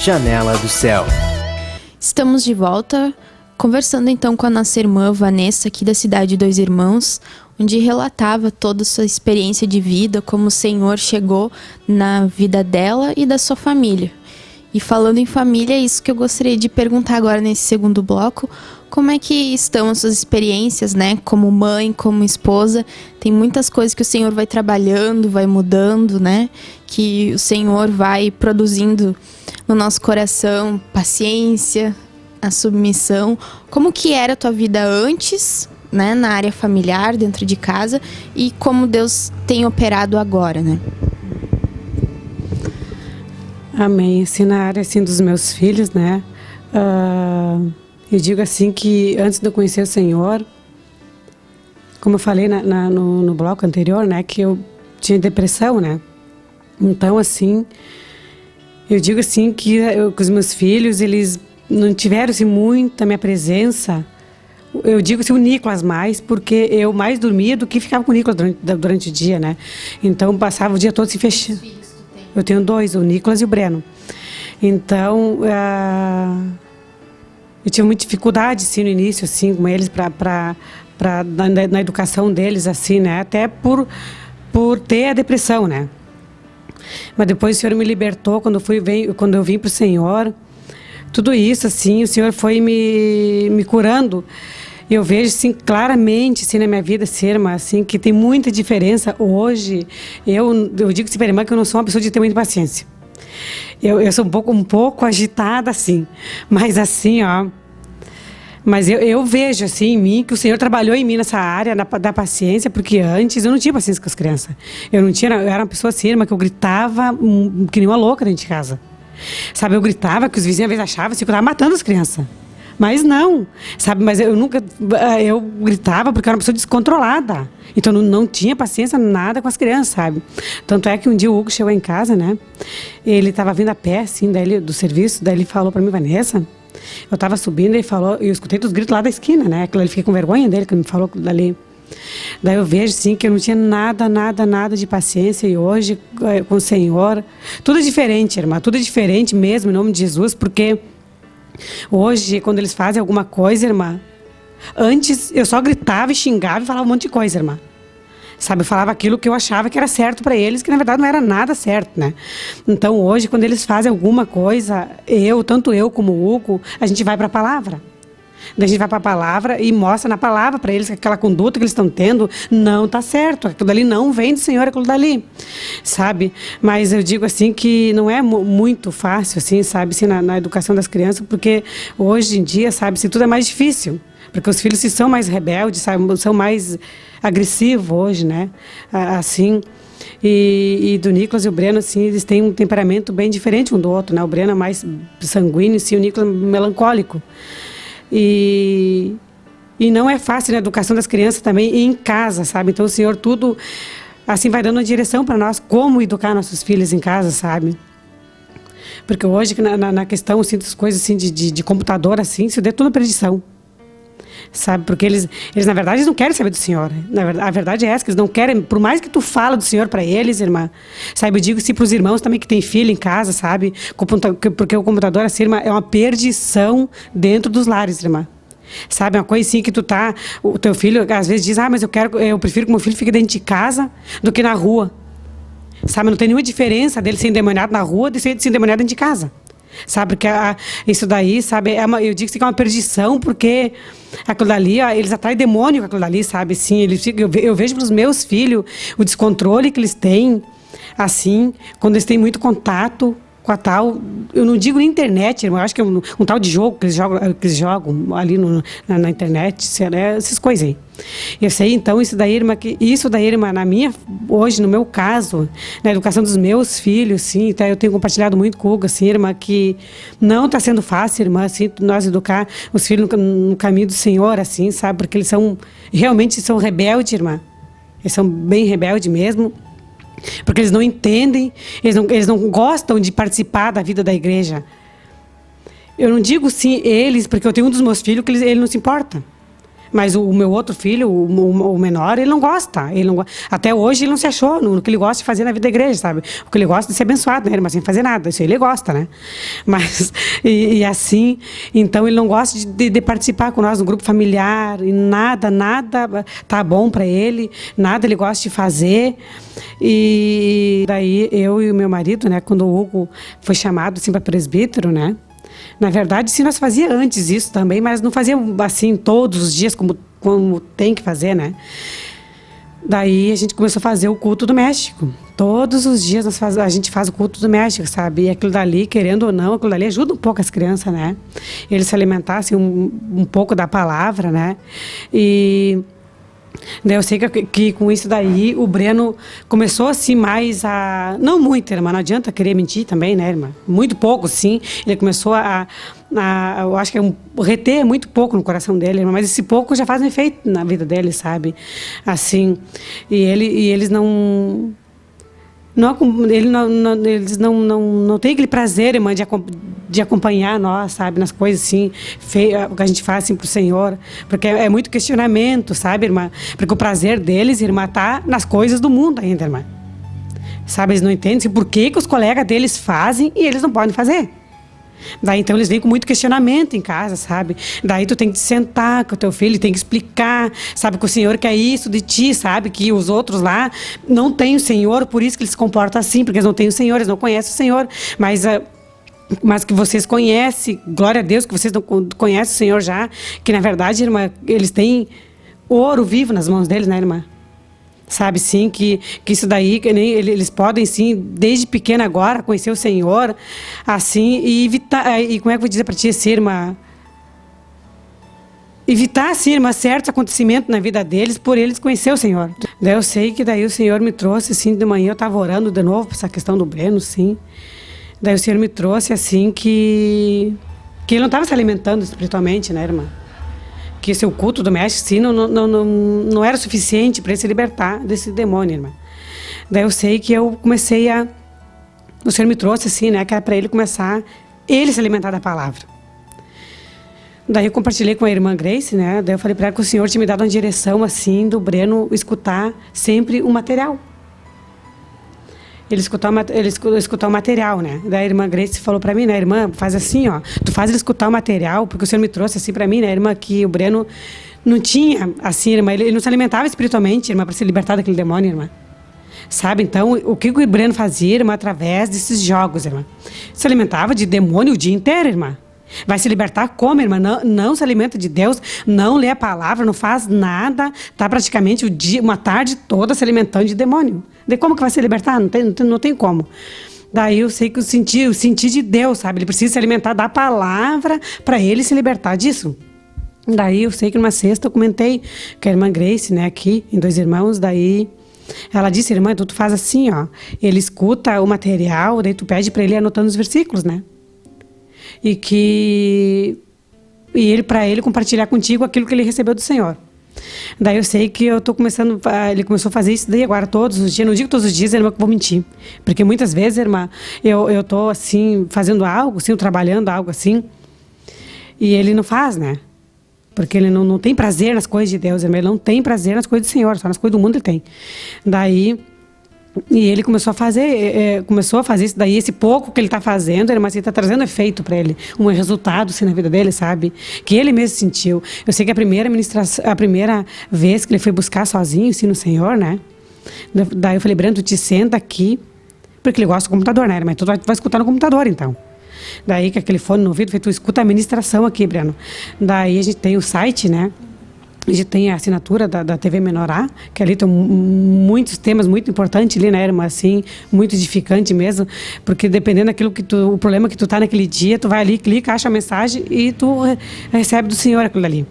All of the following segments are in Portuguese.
Janela do Céu. Estamos de volta, conversando então com a nossa irmã Vanessa, aqui da cidade Dois Irmãos, onde relatava toda a sua experiência de vida, como o Senhor chegou na vida dela e da sua família. E falando em família, é isso que eu gostaria de perguntar agora nesse segundo bloco. Como é que estão as suas experiências, né? Como mãe, como esposa. Tem muitas coisas que o Senhor vai trabalhando, vai mudando, né? Que o Senhor vai produzindo no nosso coração paciência, a submissão. Como que era a tua vida antes, né? Na área familiar, dentro de casa. E como Deus tem operado agora, né? Amém. Assim, na área assim, dos meus filhos, né? Eu digo assim que antes de eu conhecer o Senhor, como eu falei no bloco anterior, né? Que eu tinha depressão, né? Então, assim, eu digo assim que os meus filhos, eles não tiveram assim, muita minha presença. Eu digo assim, o Nicolas mais, porque eu mais dormia do que ficava com o Nicolas durante o dia, né? Então, passava o dia todo se fechando. Eu tenho 2, o Nicolas e o Breno. Então, eu tive muita dificuldade, assim, no início, assim, com eles, na educação deles, assim, né? Até por ter a depressão, né? Mas depois o Senhor me libertou, quando eu vim para o Senhor. Tudo isso, assim, o Senhor foi me curando. E eu vejo, assim, claramente, assim, na minha vida, assim, irmã, assim, que tem muita diferença hoje. Eu digo assim, irmã, que eu não sou uma pessoa de ter muita paciência. Eu sou um pouco agitada, assim. Mas, assim, ó... Mas eu vejo, assim, em mim, que o Senhor trabalhou em mim nessa área da paciência, porque antes eu não tinha paciência com as crianças. Eu era uma pessoa, assim, irmã, que eu gritava que nem uma louca dentro de casa. Sabe, eu gritava, que os vizinhos às vezes achavam assim, que eu estava matando as crianças. Mas não, sabe, mas eu gritava porque eu era uma pessoa descontrolada. Então não tinha paciência nada com as crianças, sabe. Tanto é que um dia o Hugo chegou em casa, né, ele estava vindo a pé, assim, do serviço, daí ele falou para mim, Vanessa, eu estava subindo e ele falou, eu escutei os gritos lá da esquina, né, aquilo ali, fiquei com vergonha dele, que ele me falou dali. Daí eu vejo, sim, que eu não tinha nada de paciência, e hoje, com o Senhor, tudo é diferente, irmã, tudo é diferente mesmo, em nome de Jesus, porque hoje, quando eles fazem alguma coisa, irmã, antes eu só gritava e xingava e falava um monte de coisa, irmã. Sabe, eu falava aquilo que eu achava que era certo para eles, que na verdade não era nada certo, né? Então hoje, quando eles fazem alguma coisa, tanto eu como o Hugo, a gente vai para a palavra. Daí a gente vai para a palavra e mostra na palavra para eles que aquela conduta que eles estão tendo não está certo. Aquilo dali não vem do Senhor, aquilo dali, sabe? Mas eu digo assim que não é muito fácil, assim, sabe, assim, na educação das crianças, porque hoje em dia, sabe, assim, tudo é mais difícil. Porque os filhos são mais rebeldes, sabe, são mais agressivos hoje, né? Assim... E do Nicolas e o Breno, assim, eles têm um temperamento bem diferente um do outro, né? O Breno é mais sanguíneo, assim, o Nicolas é melancólico. E não é fácil na educação das crianças também e em casa, sabe? Então o Senhor tudo assim vai dando uma direção para nós como educar nossos filhos em casa, sabe? Porque hoje na questão assim, das coisas assim de computador assim, se der tudo perdição, sabe? Porque eles na verdade eles não querem saber do Senhor. A verdade é essa, que eles não querem, por mais que tu fala do Senhor para eles, irmã, sabe? Eu digo assim para os irmãos também que tem filho em casa, sabe? Porque o computador, assim, irmã, é uma perdição dentro dos lares, irmã. Sabe, uma coisa assim que o teu filho às vezes diz, mas eu prefiro que meu filho fique dentro de casa do que na rua. Sabe, não tem nenhuma diferença dele ser endemoniado na rua de ser endemoniado dentro de casa. Sabe, porque isso daí, sabe, eu digo que é uma perdição, porque aquilo dali, eles atraem demônio com aquilo dali, sabe, assim, eu vejo para os meus filhos o descontrole que eles têm, assim, quando eles têm muito contato com a tal, eu não digo na internet, eu acho que é um tal de jogo que eles jogam ali na internet, essas coisas aí. Eu sei, então, isso daí, irmã, hoje, no meu caso, na educação dos meus filhos, sim, tá, eu tenho compartilhado muito com o Hugo, assim, irmã, que não está sendo fácil, irmã, assim, nós educar os filhos no caminho do Senhor, assim, sabe, porque eles realmente são rebeldes, irmã, eles são bem rebeldes mesmo, porque eles não entendem, eles não gostam de participar da vida da igreja. Eu não digo sim eles, porque eu tenho um dos meus filhos que ele não se importa. Mas o meu outro filho, o menor, ele não gosta. Até hoje ele não se achou no que ele gosta de fazer na vida da igreja, sabe? O que ele gosta de ser abençoado, né? Mas sem fazer nada. Isso ele gosta, né? Mas, e assim, então ele não gosta de participar com nós no grupo familiar. E nada tá bom para ele. Nada ele gosta de fazer. E daí eu e o meu marido, né? Quando o Hugo foi chamado assim para presbítero, né? Na verdade, sim, nós fazia antes isso também, mas não fazia assim todos os dias como tem que fazer, né? Daí a gente começou a fazer o culto doméstico. Todos os dias a gente faz o culto doméstico, sabe? E aquilo dali, querendo ou não, aquilo dali ajuda um pouco as crianças, né? Eles se alimentassem um pouco da palavra, né? E daí eu sei que com isso daí o Breno começou assim mais a... Não muito, irmã, não adianta querer mentir também, né, irmã? Muito pouco, sim. Ele começou eu acho que reter muito pouco no coração dele, irmã, mas esse pouco já faz um efeito na vida dele, sabe? Assim, e eles não... Eles não têm aquele prazer, irmã, de acompanhar nós, sabe, nas coisas assim, que a gente faz assim pro Senhor, porque é muito questionamento, sabe, irmã? Porque o prazer deles, irmã, tá nas coisas do mundo ainda, irmã. Sabe, eles não entendem assim, por que os colegas deles fazem e eles não podem fazer. Daí então eles vêm com muito questionamento em casa, sabe? Daí tu tem que sentar com o teu filho, tem que explicar, sabe, que o Senhor quer isso de ti, sabe? Que os outros lá não têm o Senhor, por isso que eles se comportam assim, porque eles não têm o Senhor, eles não conhecem o Senhor, mas que vocês conhecem, glória a Deus, que vocês não conhecem o Senhor já, que na verdade, irmã, eles têm ouro vivo nas mãos deles, né, irmã? Sabe, sim, que isso daí, que nem eles podem, sim, desde pequena agora, conhecer o Senhor, assim, e evitar, e como é que eu vou dizer para ti, assim, irmã? Evitar, assim, irmã, certos acontecimentos na vida deles, por eles conhecer o Senhor. Daí eu sei que daí o Senhor me trouxe, assim, de manhã eu estava orando de novo para essa questão do Breno, sim. Daí o Senhor me trouxe, assim, que ele não estava se alimentando espiritualmente, né, irmã? Que seu culto doméstico, sim, não era suficiente para ele se libertar desse demônio, irmã. Daí eu sei que eu comecei o Senhor me trouxe, assim, né, que era para ele começar, ele se alimentar da palavra. Daí eu compartilhei com a irmã Grace, né, daí eu falei para ela que o Senhor tinha me dado uma direção, assim, do Breno escutar sempre o material. Ele escutar o material, né? Daí a irmã Grace falou para mim, né, irmã, faz assim, ó, tu faz ele escutar o material, porque o Senhor me trouxe assim para mim, né, irmã, que o Breno não tinha, assim, irmã, ele não se alimentava espiritualmente, irmã, para se libertar daquele demônio, irmã. Sabe, então, o que o Breno fazia, irmã, através desses jogos, irmã? Se alimentava de demônio o dia inteiro, irmã. Vai se libertar como, irmã? Não se alimenta de Deus, não lê a palavra, não faz nada, tá praticamente uma tarde toda se alimentando de demônio. De como que vai se libertar? Não tem como. Daí eu sei que eu senti de Deus, sabe? Ele precisa se alimentar da palavra para ele se libertar disso. Daí eu sei que numa sexta eu comentei com a irmã Grace, né, aqui, em Dois Irmãos, daí ela disse, irmã, então tu faz assim, ó, ele escuta o material, daí tu pede para ele ir anotando os versículos, né? E ele para ele compartilhar contigo aquilo que ele recebeu do Senhor. Daí eu sei que eu tô começando, ele começou a fazer isso daí agora todos os dias, não digo todos os dias, irmã, que eu vou mentir, porque muitas vezes, irmã, eu tô assim, fazendo algo, assim, trabalhando algo assim, e ele não faz, né? Porque ele não tem prazer nas coisas de Deus, irmã, ele não tem prazer nas coisas do Senhor, só nas coisas do mundo ele tem. Daí, e ele começou a fazer isso daí, esse pouco que ele está fazendo, mas ele está trazendo efeito para ele, um resultado assim, na vida dele, sabe? Que ele mesmo sentiu. Eu sei que a primeira vez que ele foi buscar sozinho, assim, no Senhor, né? Daí eu falei, Breno, tu te senta aqui, porque ele gosta do computador, né? Mas tu vai escutar no computador, então. Daí, com aquele fone no ouvido, tu escuta a ministração aqui, Breno. Daí a gente tem o site, né? A gente tem a assinatura da TV Menorá, que ali tem muitos temas muito importantes ali, né, irmã? Assim, muito edificante mesmo, porque dependendo daquilo o problema que tu tá naquele dia, tu vai ali, clica, acha a mensagem e tu recebe do Senhor aquilo ali.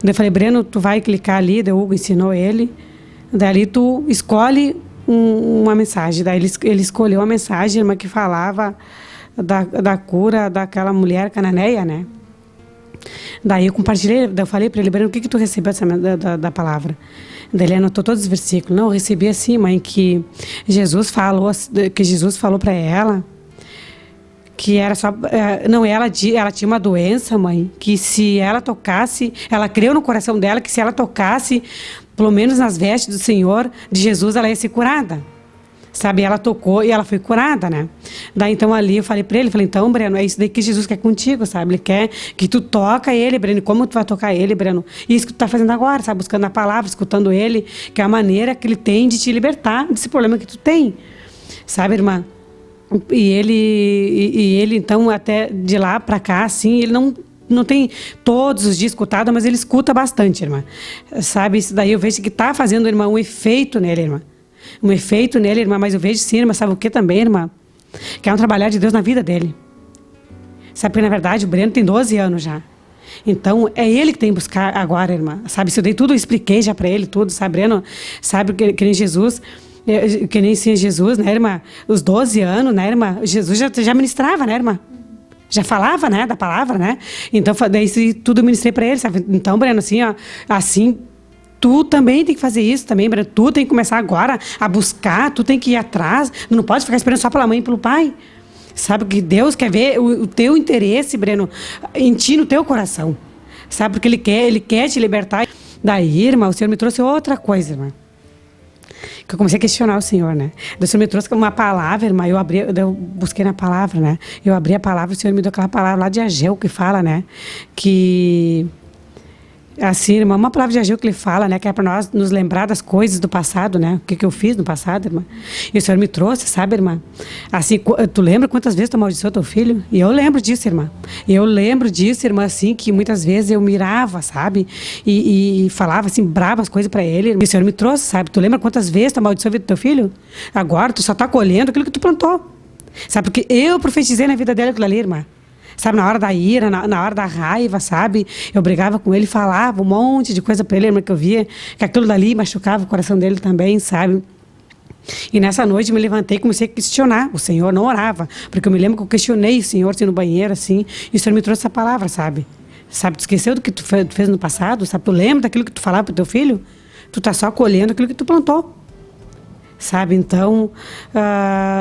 Daí eu falei, Breno, tu vai clicar ali, daí o Hugo ensinou ele, daí ali tu escolhe uma mensagem, daí ele escolheu a mensagem, irmã, que falava da cura daquela mulher cananeia, né? Daí eu compartilhei, daí eu falei para ele, Breno, o que tu recebeu da palavra? Daí ele anotou todos os versículos. Não, eu recebi assim, mãe, que Jesus falou para ela que era só... não, ela tinha uma doença, mãe, que se ela tocasse... Ela creu no coração dela que se ela tocasse, pelo menos nas vestes do Senhor, de Jesus, ela ia ser curada. Sabe, ela tocou e ela foi curada, né? Daí, então, ali eu falei para ele, então, Breno, é isso daí que Jesus quer contigo, sabe? Ele quer que tu toca ele, Breno. Como tu vai tocar ele, Breno? Isso que tu tá fazendo agora, sabe? Buscando a palavra, escutando ele, que é a maneira que ele tem de te libertar desse problema que tu tem. Sabe, irmã? E ele, então, até de lá para cá, assim, ele não tem todos os dias escutado, mas ele escuta bastante, irmã. Sabe, isso daí eu vejo que tá fazendo, irmã, um efeito nele, irmã. Um efeito nele, irmã, mas eu vejo sim, irmã, sabe o que também, irmã? Que é um trabalhar de Deus na vida dele. Sabe, porque na verdade o Breno tem 12 anos já. Então, é ele que tem que buscar agora, irmã. Sabe, isso daí tudo eu expliquei já para ele, tudo, sabe, Breno? Sabe, que nem Jesus... Que nem sim, Jesus, né, irmã? Os 12 anos, né, irmã? Jesus já ministrava, né, irmã? Já falava, né, da palavra, né? Então, daí tudo eu ministrei para ele, sabe? Então, Breno, assim, ó, assim, tu também tem que fazer isso também, Breno. Tu tem que começar agora a buscar, tu tem que ir atrás. Não pode ficar esperando só pela mãe e pelo pai. Sabe que Deus quer ver o teu interesse, Breno, em ti, no teu coração. Sabe? Porque Ele quer te libertar. Daí, irmã, o Senhor me trouxe outra coisa, irmã. Que eu comecei a questionar o Senhor, né? O Senhor me trouxe uma palavra, irmã, eu busquei na palavra, né? Eu abri a palavra, o Senhor me deu aquela palavra lá de Ageu, que fala, né? Que... Assim, irmã, uma palavra de Ageu que ele fala, né? Que é para nós nos lembrar das coisas do passado, né? O que eu fiz no passado, irmã. E o Senhor me trouxe, sabe, irmã? Assim, tu lembra quantas vezes tu amaldiçoou teu filho? E eu lembro disso, irmã. Eu lembro disso, irmã, assim, que muitas vezes eu mirava, sabe? E falava, assim, bravas coisas para ele. E o Senhor me trouxe, sabe? Tu lembra quantas vezes tu amaldiçoou a vida do teu filho? Agora tu só tá colhendo aquilo que tu plantou. Sabe? Porque eu profetizei na vida dele aquilo ali, irmã. Sabe, na hora da ira, na hora da raiva, sabe? Eu brigava com ele, falava um monte de coisa para ele, irmã, que eu via que aquilo dali machucava o coração dele também, sabe? E nessa noite eu me levantei e comecei a questionar. O Senhor não orava, porque eu me lembro que eu questionei o Senhor assim, no banheiro, assim, e o Senhor me trouxe essa palavra, sabe? Sabe, tu esqueceu do que tu fez no passado? Sabe, tu lembra daquilo que tu falava pro teu filho? Tu tá só colhendo aquilo que tu plantou. Sabe, então,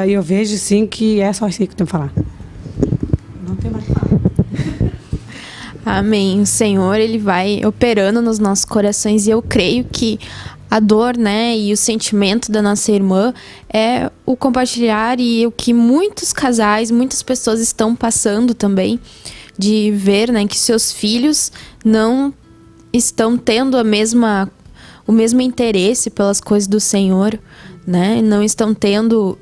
eu vejo, sim, que é só isso que eu tenho que falar. Não tem mais nada. Amém. O Senhor, Ele vai operando nos nossos corações e eu creio que a dor, né, e o sentimento da nossa irmã é o compartilhar e o que muitos casais, muitas pessoas estão passando também, de ver, né, que seus filhos não estão tendo o mesmo interesse pelas coisas do Senhor, né? Não estão tendo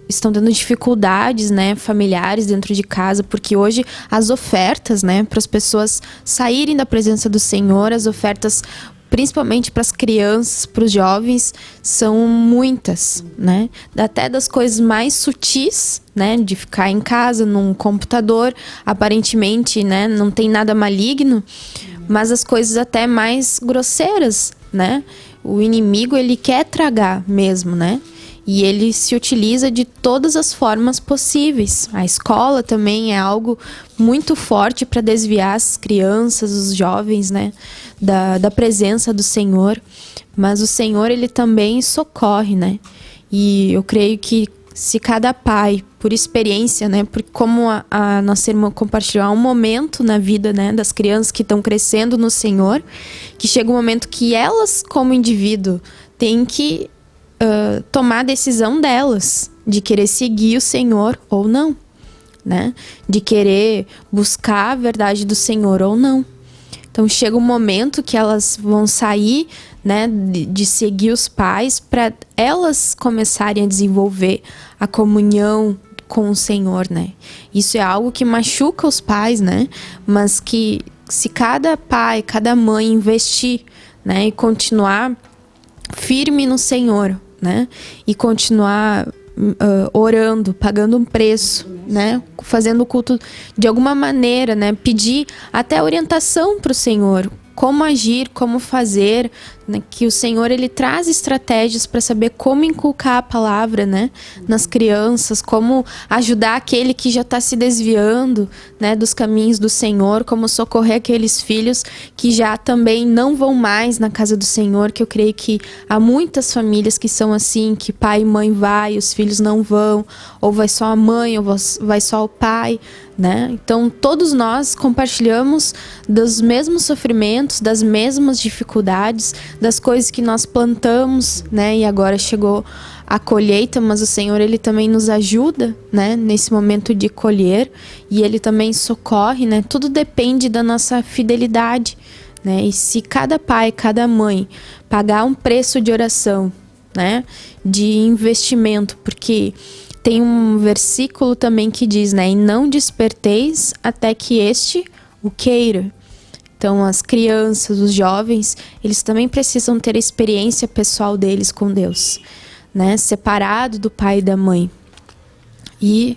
dificuldades, né, familiares dentro de casa, porque hoje as ofertas, né, para as pessoas saírem da presença do Senhor, as ofertas principalmente para as crianças, para os jovens, são muitas, né? Até das coisas mais sutis, né, de ficar em casa num computador, aparentemente, né, não tem nada maligno, mas as coisas até mais grosseiras, né? O inimigo, ele quer tragar mesmo, né? E ele se utiliza de todas as formas possíveis. A escola também é algo muito forte para desviar as crianças, os jovens, né, da presença do Senhor. Mas o Senhor, ele também socorre, né? E eu creio que se cada pai, por experiência, né, porque como a nossa irmã compartilhou, há um momento na vida, né, das crianças que estão crescendo no Senhor, que chega um momento que elas, como indivíduo, têm que tomar a decisão delas, de querer seguir o Senhor ou não, né? De querer buscar a verdade do Senhor ou não. Então chega um momento que elas vão sair, né, de seguir os pais para elas começarem a desenvolver a comunhão com o Senhor, né? Isso é algo que machuca os pais, né? Mas que se cada pai, cada mãe investir, né, e continuar firme no Senhor, né? E continuar orando, pagando um preço, né? Fazendo o culto de alguma maneira, né? Pedir até orientação para o Senhor, como agir, como fazer, né, que o Senhor ele traz estratégias para saber como inculcar a palavra, né, nas crianças, como ajudar aquele que já está se desviando, né, dos caminhos do Senhor, como socorrer aqueles filhos que já também não vão mais na casa do Senhor, que eu creio que há muitas famílias que são assim, que pai e mãe vai, os filhos não vão, ou vai só a mãe, ou vai só o pai, né? Então todos nós compartilhamos dos mesmos sofrimentos, das mesmas dificuldades, das coisas que nós plantamos, né? E agora chegou a colheita, mas o Senhor ele também nos ajuda, né? Nesse momento de colher, e ele também socorre, né? Tudo depende da nossa fidelidade, né? E se cada pai, cada mãe pagar um preço de oração, né? De investimento, porque tem um versículo também que diz, né? E não desperteis até que este o queira. Então, as crianças, os jovens, eles também precisam ter a experiência pessoal deles com Deus, né? Separado do pai e da mãe. E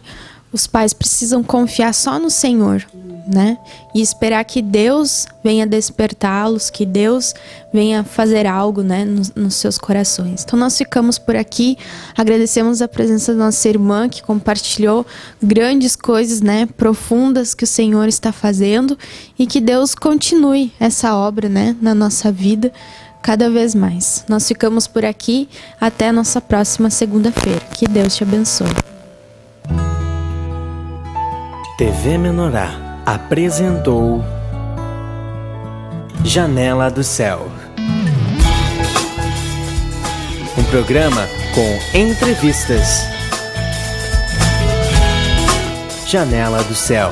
os pais precisam confiar só no Senhor, né? E esperar que Deus venha despertá-los, que Deus venha fazer algo, né, nos seus corações. Então nós ficamos por aqui, agradecemos a presença da nossa irmã que compartilhou grandes coisas, né, profundas que o Senhor está fazendo, e que Deus continue essa obra, né, na nossa vida cada vez mais. Nós ficamos por aqui, até a nossa próxima segunda-feira. Que Deus te abençoe. TV Menorá apresentou Janela do Céu, um programa com entrevistas. Janela do Céu.